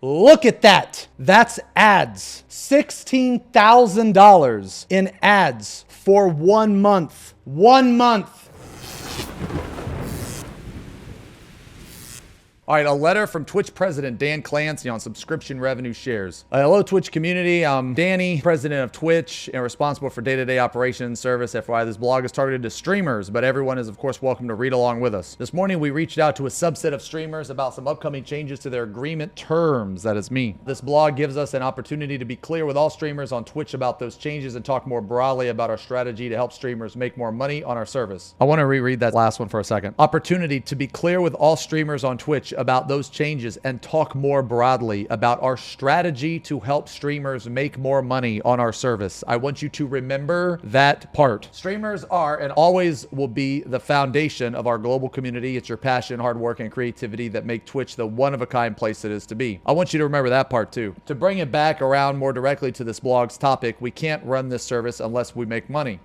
Look at that. That's ads. $16,000 in ads for 1 month. 1 month. All right, a letter from Twitch President Dan Clancy on subscription revenue shares. Hello, Twitch community. I'm Danny, president of Twitch and responsible for day-to-day operations service. FYI, this blog is targeted to streamers, but everyone is, of course, welcome to read along with us. This morning, we reached out to a subset of streamers about some upcoming changes to their agreement terms. That is me. This blog gives us an opportunity to be clear with all streamers on Twitch about those changes and talk more broadly about our strategy to help streamers make more money on our service. I want to reread that last one for a second. Opportunity to be clear with all streamers on Twitch about those changes and talk more broadly about our strategy to help streamers make more money on our service. I want you to remember that part. Streamers are and always will be the foundation of our global community. It's your passion, hard work, and creativity that make Twitch the one-of-a-kind place it is to be. I want you to remember that part too. To bring it back around more directly to this blog's topic, we can't run this service unless we make money.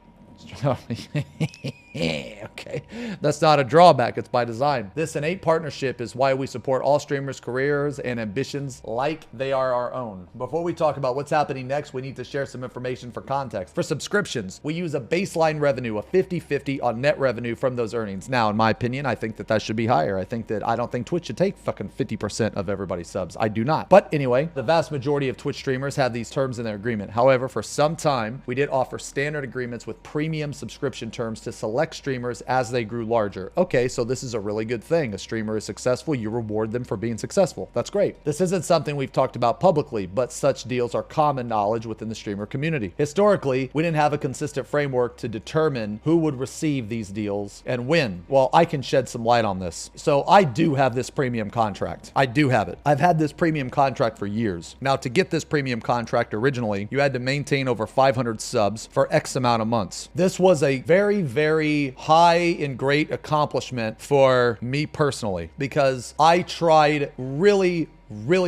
Okay, that's not a drawback, it's by design. This innate partnership is why we support all streamers' careers and ambitions like they are our own. Before we talk about what's happening next, we need to share some information for context. For subscriptions, we use a baseline revenue of 50-50 on net revenue from those earnings. Now, in my opinion, I think that should be higher. I don't think Twitch should take fucking 50% of everybody's subs. I do not. But anyway, the vast majority of Twitch streamers have these terms in their agreement. However, for some time, we did offer standard agreements with premium subscription terms to select streamers as they grew larger. Okay, so this is a really good thing. A streamer is successful, you reward them for being successful. That's great. This isn't something we've talked about publicly, but such deals are common knowledge within the streamer community. Historically, we didn't have a consistent framework to determine who would receive these deals and when. Well, I can shed some light on this. So I do have this premium contract. I do have it. I've had this premium contract for years. Now, to get this premium contract originally, you had to maintain over 500 subs for X amount of months. This was a very, very high and great accomplishment for me personally because I tried really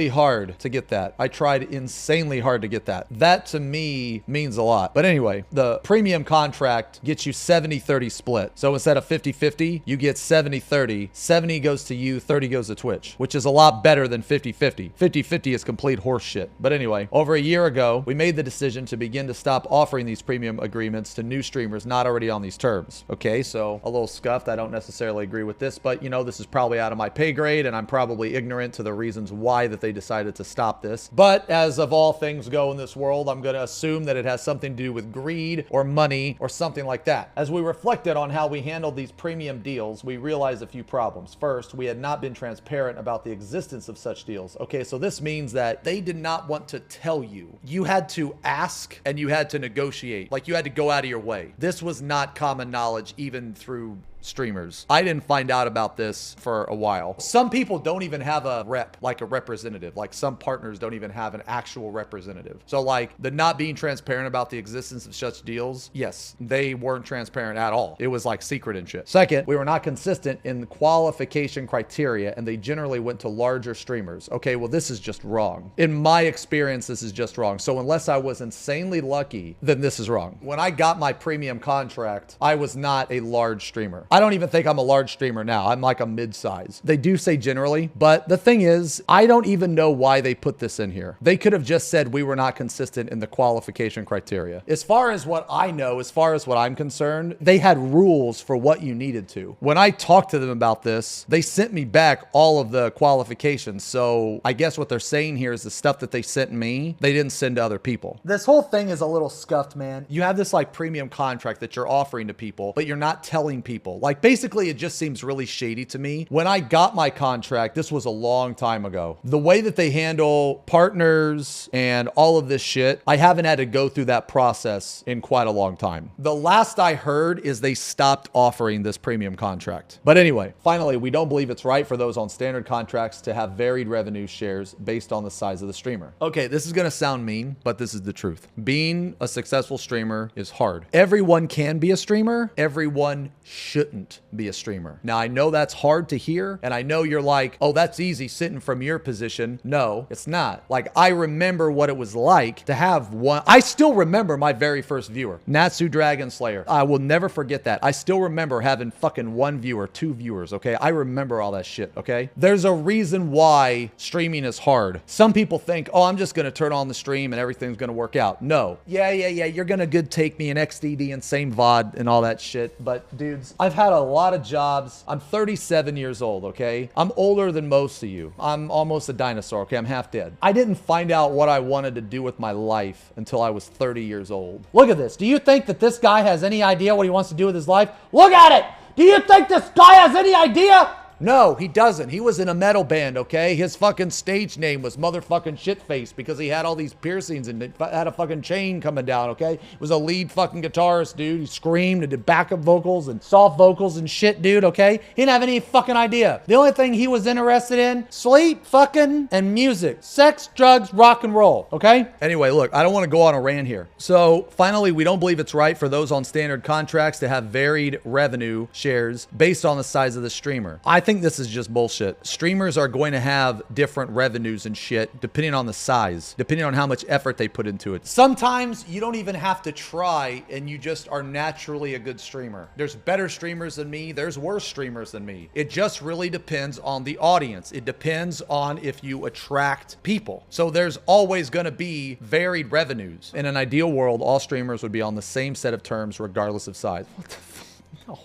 hard to get that. I tried insanely hard to get that. That to me means a lot. But anyway, the premium contract gets you 70-30 split. So instead of 50-50, you get 70-30. 70 goes to you, 30 goes to Twitch, which is a lot better than 50-50. 50-50 is complete horse shit. But anyway, over a year ago, we made the decision to begin to stop offering these premium agreements to new streamers not already on these terms. Okay, so a little scuffed. I don't necessarily agree with this, but you know, this is probably out of my pay grade and I'm probably ignorant to the reasons why that they decided to stop this. But as of all things go in this world, I'm going to assume that it has something to do with greed or money or something like that. As we reflected on how we handled these premium deals, we realized a few problems. First, we had not been transparent about the existence of such deals. Okay, so this means that they did not want to tell you. You had to ask and you had to negotiate. Like you had to go out of your way. This was not common knowledge even through streamers. I didn't find out about this for a while. Some people don't even have a rep, like a representative. Like some partners don't even have an actual representative. So like the not being transparent about the existence of such deals, yes, they weren't transparent at all. It was like secret and shit. Second, we were not consistent in the qualification criteria and they generally went to larger streamers. Okay, well this is just wrong. In my experience, this is just wrong. So unless I was insanely lucky, then this is wrong. When I got my premium contract, I was not a large streamer. I don't even think I'm a large streamer now. I'm like a mid-size. They do say generally, but the thing is, I don't even know why they put this in here. They could have just said we were not consistent in the qualification criteria. As far as what I know, as far as what I'm concerned, they had rules for what you needed to. When I talked to them about this, they sent me back all of the qualifications. So I guess what they're saying here is the stuff that they sent me, they didn't send to other people. This whole thing is a little scuffed, man. You have this like premium contract that you're offering to people, but you're not telling people. Like basically it just seems really shady to me. When I got my contract, this was a long time ago. The way that they handle partners and all of this shit, I haven't had to go through that process in quite a long time. The last I heard is they stopped offering this premium contract. But anyway, finally, we don't believe it's right for those on standard contracts to have varied revenue shares based on the size of the streamer. Okay, this is gonna sound mean, but this is the truth. Being a successful streamer is hard. Everyone can be a streamer. Everyone should shouldn't be a streamer. Now, I know that's hard to hear, and I know you're like, oh, that's easy sitting from your position. No, it's not. Like, I remember what it was like to have one. I still remember my very first viewer, Natsu Dragon Slayer. I will never forget that. I still remember having fucking 1 viewer, 2 viewers, okay? I remember all that shit, okay? There's a reason why streaming is hard. Some people think, oh, I'm just gonna turn on the stream and everything's gonna work out. No. Yeah, you're gonna good take me in XDD and same VOD and all that shit. But dudes, I've had a lot of jobs. I'm 37 years old, okay? I'm older than most of you. I'm almost a dinosaur, okay? I'm half dead. I didn't find out what I wanted to do with my life until I was 30 years old. Look at this. Do you think that this guy has any idea what he wants to do with his life? Look at it! Do you think this guy has any idea? No, he doesn't. He was in a metal band, okay? His fucking stage name was motherfucking Shitface because he had all these piercings and had a fucking chain coming down, okay? He was a lead fucking guitarist, dude. He screamed and did backup vocals and soft vocals and shit, dude, okay? He didn't have any fucking idea. The only thing he was interested in, sleep, fucking, and music. Sex, drugs, rock and roll, okay? Anyway, look, I don't want to go on a rant here. So, finally, we don't believe it's right for those on standard contracts to have varied revenue shares based on the size of the streamer. I think this is just bullshit. Streamers are going to have different revenues and shit depending on the size, depending on how much effort they put into it. Sometimes you don't even have to try and you just are naturally a good streamer. There's better streamers than me. There's worse streamers than me. It just really depends on the audience. It depends on if you attract people. So there's always going to be varied revenues. In an ideal world, all streamers would be on the same set of terms regardless of size. What the fuck? No.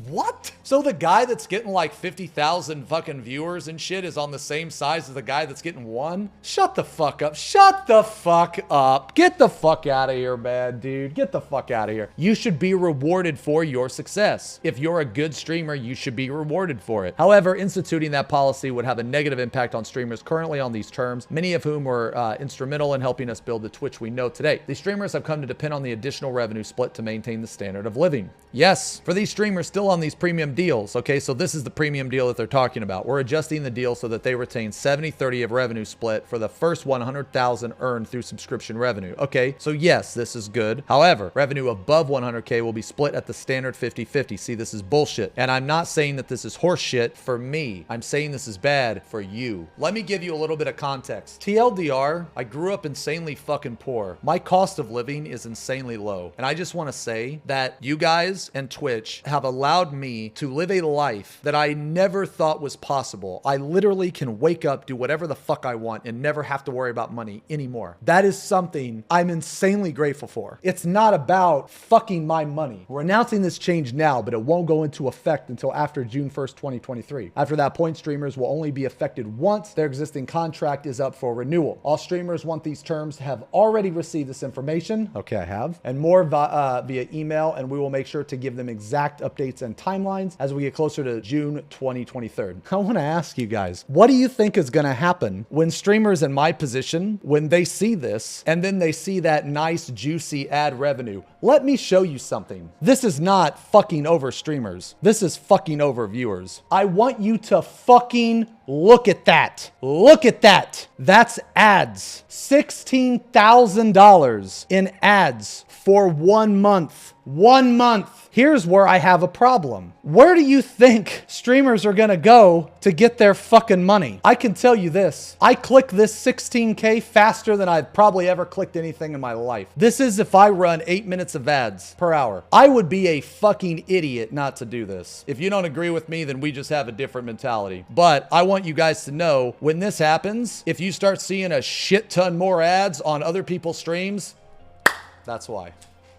What? So the guy that's getting like 50,000 fucking viewers and shit is on the same size as the guy that's getting 1? Shut the fuck up. Shut the fuck up. Get the fuck out of here, man, dude. Get the fuck out of here. You should be rewarded for your success. If you're a good streamer, you should be rewarded for it. However, instituting that policy would have a negative impact on streamers currently on these terms, many of whom were instrumental in helping us build the Twitch we know today. These streamers have come to depend on the additional revenue split to maintain the standard of living. Yes, for these streamers still on these premium deals, okay, so this is the premium deal that they're talking about. We're adjusting the deal so that they retain 70-30 of revenue split for the first 100,000 earned through subscription revenue. Okay, so yes, this is good. However, revenue above 100K will be split at the standard 50-50. See, this is bullshit. And I'm not saying that this is horse shit for me. I'm saying this is bad for you. Let me give you a little bit of context. TLDR, I grew up insanely fucking poor. My cost of living is insanely low. And I just want to say that you guys and Twitch have allowed me to live a life that I never thought was possible. I literally can wake up, do whatever the fuck I want, and never have to worry about money anymore. That is something I'm insanely grateful for. It's not about fucking my money. We're announcing this change now, but it won't go into effect until after June 1st, 2023. After that point, streamers will only be affected once their existing contract is up for renewal. All streamers want these terms to have already received this information. Okay, I have. And more via email, and we will make sure to give them exact updates and timelines as we get closer to June 2023. I want to ask you guys, what do you think is going to happen when streamers in my position, when they see this and then they see that nice juicy ad revenue? Let me show you something. This is not fucking over streamers. This is fucking over viewers. I want you to fucking look at that. Look at that. That's ads. $16,000 in ads for 1 month. 1 month. Here's where I have a problem. Where do you think streamers are gonna go to get their fucking money? I can tell you this. I click this 16K faster than I've probably ever clicked anything in my life. This is if I run 8 minutes of ads per hour. I would be a fucking idiot not to do this. If you don't agree with me, then we just have a different mentality. But I want you guys to know when this happens, if you start seeing a shit ton more ads on other people's streams, that's why.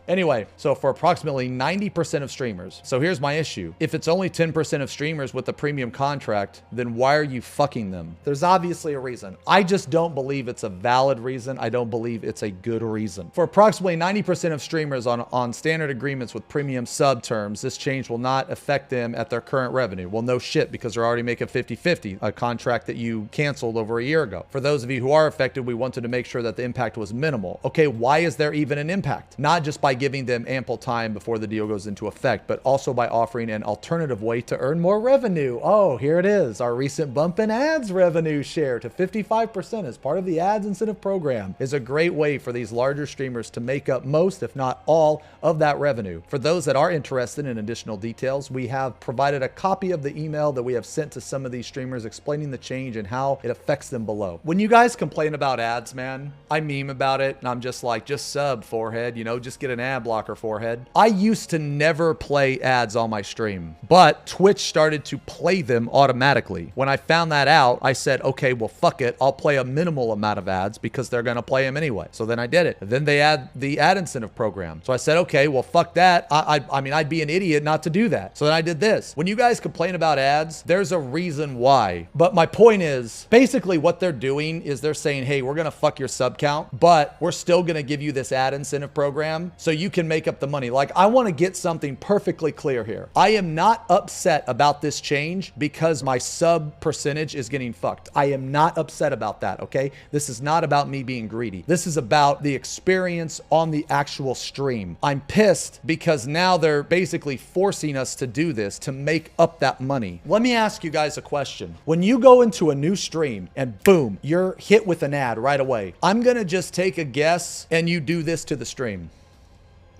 Anyway, so for approximately 90% of streamers, so here's my issue. If it's only 10% of streamers with a premium contract, then why are you fucking them? There's obviously a reason. I just don't believe it's a valid reason. I don't believe it's a good reason. For approximately 90% of streamers on standard agreements with premium sub terms, this change will not affect them at their current revenue. Well, no shit, because they're already making 50-50, a contract that you canceled over a year ago. For those of you who are affected, we wanted to make sure that the impact was minimal. Okay, why is there even an impact? Not just by giving them ample time before the deal goes into effect, but also by offering an alternative way to earn more revenue. Oh, here it is. Our recent bump in ads revenue share to 55% as part of the ads incentive program is a great way for these larger streamers to make up most, if not all, of that revenue. For those that are interested in additional details, we have provided a copy of the email that we have sent to some of these streamers explaining the change and how it affects them below. When you guys complain about ads, man, I meme about it and I'm just like, just sub, forehead, you know, just get an ad blocker, forehead. I used to never play ads on my stream, but Twitch started to play them automatically. When I found that out, I said, okay, well, fuck it. I'll play a minimal amount of ads because they're going to play them anyway. So then I did it. And then they add the ad incentive program. So I said, okay, well, fuck that. I mean, I'd be an idiot not to do that. So then I did this. When you guys complain about ads, there's a reason why. But my point is, basically what they're doing is they're saying, hey, we're going to fuck your sub count, but we're still going to give you this ad incentive program so you can make up the money. Like, I want to get something perfectly clear here. I am not upset about this change because my sub percentage is getting fucked. I am not upset about that, okay? This is not about me being greedy. This is about the experience on the actual stream. I'm pissed because now they're basically forcing us to do this to make up that money. Let me ask you guys a question. When you go into a new stream and boom, you're hit with an ad right away, I'm gonna just take a guess and you do this to the stream.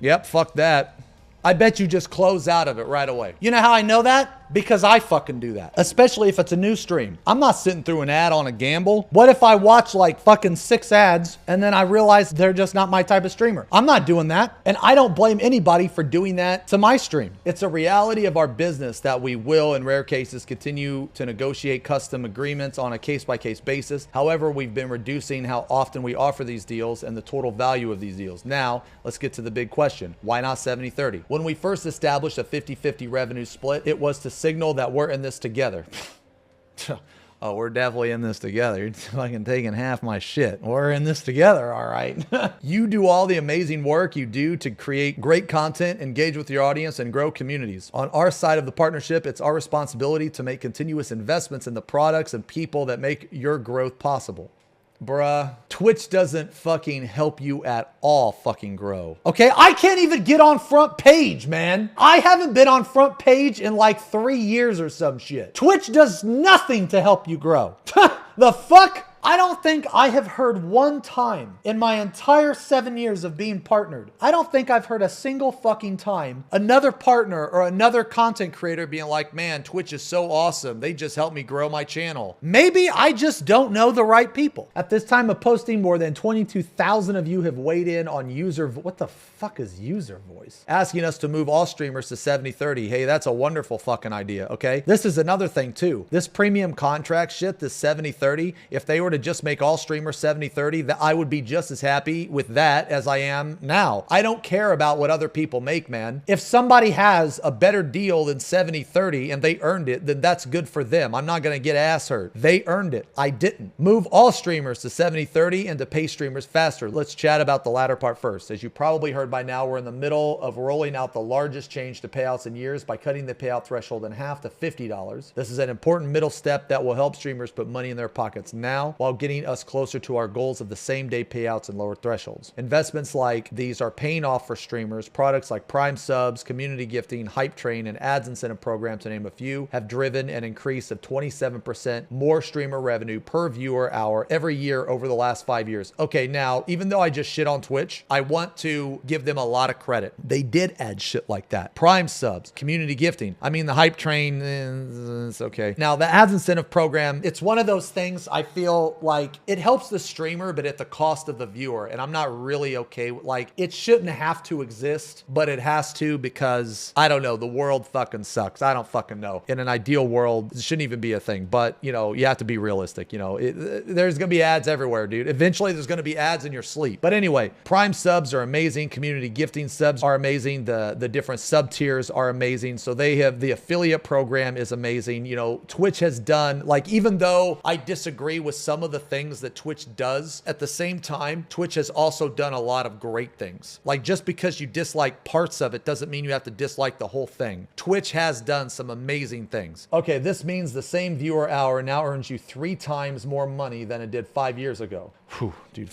Yep, fuck that. I bet you just close out of it right away. You know how I know that? Because I fucking do that. Especially if it's a new stream. I'm not sitting through an ad on a gamble. What if I watch like fucking 6 ads and then I realize they're just not my type of streamer? I'm not doing that. And I don't blame anybody for doing that to my stream. It's a reality of our business that we will, in rare cases, continue to negotiate custom agreements on a case-by-case basis. However, we've been reducing how often we offer these deals and the total value of these deals. Now, let's get to the big question. Why not 70-30? When we first established a 50-50 revenue split, it was to signal that we're in this together. Oh, we're definitely in this together. You're fucking taking half my shit. We're in this together, all right. You do all the amazing work you do to create great content, engage with your audience, and grow communities. On our side of the partnership, it's our responsibility to make continuous investments in the products and people that make your growth possible. Bruh, Twitch doesn't fucking help you at all fucking grow. Okay, I can't even get on front page, man. I haven't been on front page in like 3 years or some shit. Twitch does nothing to help you grow. The fuck? I don't think I have heard one time in my entire 7 years of being partnered. I don't think I've heard a single fucking time another partner or another content creator being like, man, Twitch is so awesome. They just helped me grow my channel. Maybe I just don't know the right people. At this time of posting, more than 22,000 of you have weighed in on what the fuck is user voice? Asking us to move all streamers to 70-30. Hey, that's a wonderful fucking idea, okay? This is another thing too. This premium contract shit, this 70-30, if they were to just make all streamers 70-30, that I would be just as happy with that as I am now. I don't care about what other people make, man. If somebody has a better deal than 70-30 and they earned it, then that's good for them. I'm not gonna get ass hurt. They earned it. I didn't. Move all streamers to 70-30 and to pay streamers faster. Let's chat about the latter part first. As you probably heard by now, we're in the middle of rolling out the largest change to payouts in years by cutting the payout threshold in half to $50. This is an important middle step that will help streamers put money in their pockets now while getting us closer to our goals of the same day payouts and lower thresholds. Investments like these are paying off for streamers. Products like Prime subs, community gifting, Hype Train, and ads incentive program, to name a few, have driven an increase of 27% more streamer revenue per viewer hour every year over the last 5 years. Okay, now, even though I just shit on Twitch, I want to give them a lot of credit. They did add shit like that. Prime subs, community gifting. I mean, the Hype Train, it's okay. Now, the ads incentive program, it's one of those things I feel like it helps the streamer, but at the cost of the viewer. And I'm not really okay with, like, it shouldn't have to exist, but it has to because, I don't know, the world fucking sucks. I don't fucking know. In an ideal world, it shouldn't even be a thing. But, you know, you have to be realistic. You know, there's going to be ads everywhere, dude. Eventually, there's going to be ads in your sleep. But anyway, Prime subs are amazing. Community gifting subs are amazing. The different sub tiers are amazing. So they have, the affiliate program is amazing. You know, Twitch has done, like, even though I disagree with some some of the things that Twitch does. At the same time, Twitch has also done a lot of great things. Like, just because you dislike parts of it doesn't mean you have to dislike the whole thing. Twitch has done some amazing things. Okay, this means the same viewer hour now earns you 3 times more money than it did 5 years ago. Whew, dude.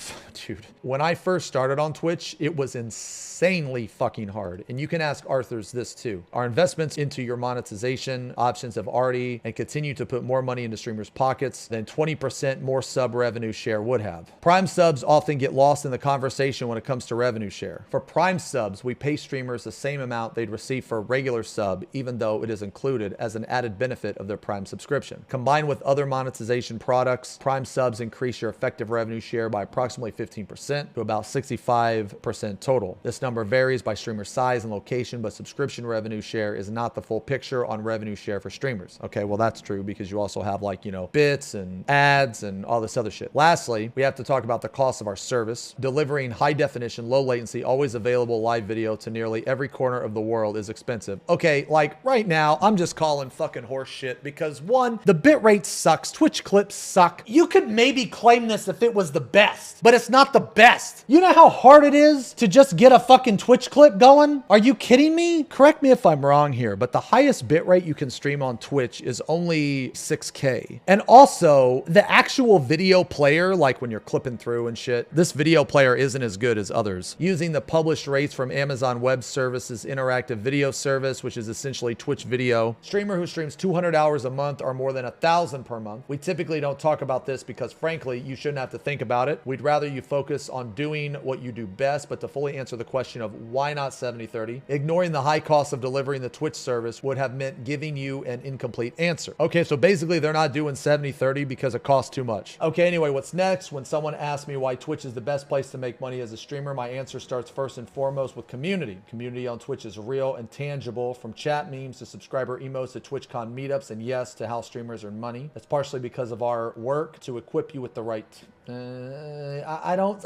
When I first started on Twitch, it was insanely fucking hard. And you can ask Arthur's this too. Our investments into your monetization options have already and continue to put more money into streamers' pockets than 20% more sub revenue share would have. Prime subs often get lost in the conversation when it comes to revenue share. For Prime subs, we pay streamers the same amount they'd receive for a regular sub, even though it is included as an added benefit of their Prime subscription. Combined with other monetization products, Prime subs increase your effective revenue share by approximately 15% to about 65% total. This number varies by streamer size and location, but subscription revenue share is not the full picture on revenue share for streamers. Okay, well that's true because you also have, like, you know, bits and ads and all this other shit. Lastly, we have to talk about the cost of our service. Delivering high definition, low latency, always available live video to nearly every corner of the world is expensive. Okay, like right now, I'm just calling fucking horse shit because one, the bitrate sucks. Twitch clips suck. You could maybe claim this if it was the best, but it's not the best. You know how hard it is to just get a fucking Twitch clip going? Are you kidding me? Correct me if I'm wrong here, but the highest bitrate you can stream on Twitch is only 6K. And also, the actual video player, like when you're clipping through and shit, this video player isn't as good as others. Using the published rates from Amazon Web Services interactive video service, which is essentially Twitch video, streamer who streams 200 hours a month or more than 1,000 per month. We typically don't talk about this because frankly, you shouldn't have to think about it. We'd rather you focus on doing what you do best, but to fully answer the question of why not 70-30, ignoring the high cost of delivering the Twitch service would have meant giving you an incomplete answer. Okay, so basically they're not doing 70-30 because it costs too much. Okay, anyway, what's next? When someone asks me why Twitch is the best place to make money as a streamer, my answer starts first and foremost with community. Community on Twitch is real and tangible, from chat memes to subscriber emotes to TwitchCon meetups, and yes, to how streamers earn money. That's partially because of our work to equip you with the right I don't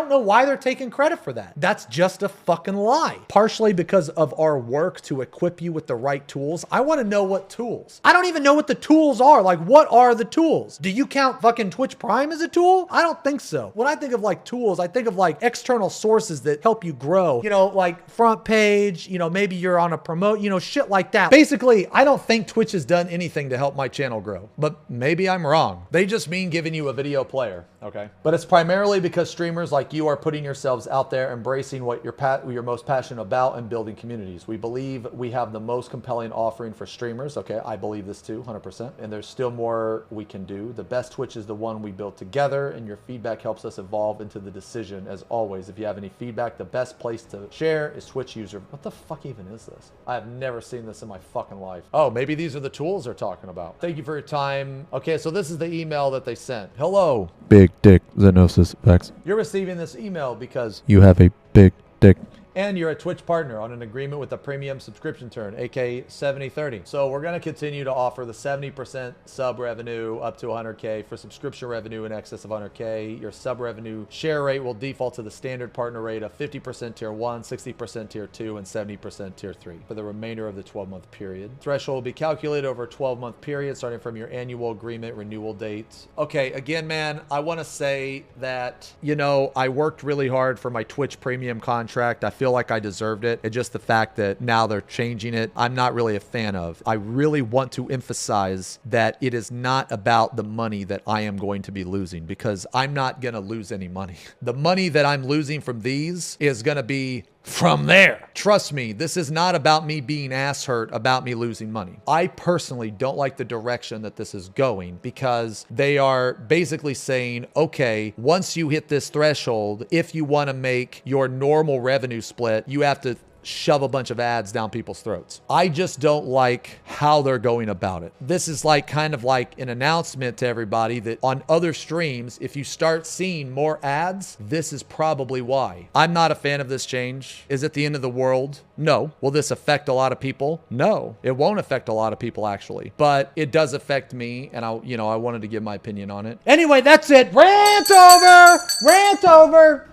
know why they're taking credit for that. That's just a fucking lie. Partially because of our work to equip you with the right tools. I want to know what tools. I don't even know what the tools are. Like, what are the tools? Do you count fucking Twitch Prime as a tool? I don't think so. When I think of like tools, I think of like external sources that help you grow. You know, like front page, you know, maybe you're on a promote, you know, shit like that. Basically, I don't think Twitch has done anything to help my channel grow, but maybe I'm wrong. They just mean giving you a video player, okay? But it's primarily because streamers like you are putting yourselves out there, embracing what you're most passionate about, and building communities. We believe we have the most compelling offering for streamers, okay? I believe this too, 100%. And there's still more we can do. The best Twitch is the one we built together, and your feedback helps us evolve into the decision. As always, if you have any feedback, the best place to share is Twitch user. What the fuck even is this? I have never seen this in my fucking life. Oh, maybe these are the tools they're talking about. Thank you for your time. Okay, so this is the email that they sent. Hello. Big dick Xenosys Vex. You're receiving this email because you have a big dick. and you're a Twitch partner on an agreement with a premium subscription term, aka 70-30. So we're going to continue to offer the 70% sub revenue up to 100K for subscription revenue in excess of 100K. Your sub revenue share rate will default to the standard partner rate of 50% tier 1, 60% tier 2, and 70% tier 3 for the remainder of the 12-month period. Threshold will be calculated over a 12-month period starting from your annual agreement renewal date. Okay, again, man, I want to say that, you know, I worked really hard for my Twitch premium contract. I feel like I deserved it. It's just the fact that now they're changing it, I'm not really a fan of. I really want to emphasize that it is not about the money that I am going to be losing, because I'm not going to lose any money. The money that I'm losing from these is going to be from there. Trust me, this is not about me being ass hurt about me losing money. I personally don't like the direction that this is going, because they are basically saying, okay, once you hit this threshold, if you want to make your normal revenue split, you have to shove a bunch of ads down people's throats. I just don't like how they're going about it. This is like kind of like an announcement to everybody that on other streams, if you start seeing more ads, this is probably why. I'm not a fan of this change. Is it the end of the world? No. Will this affect a lot of people? No, it won't affect a lot of people actually, but it does affect me, and I wanted to give my opinion on it. Anyway, that's it. Rant over. Rant over.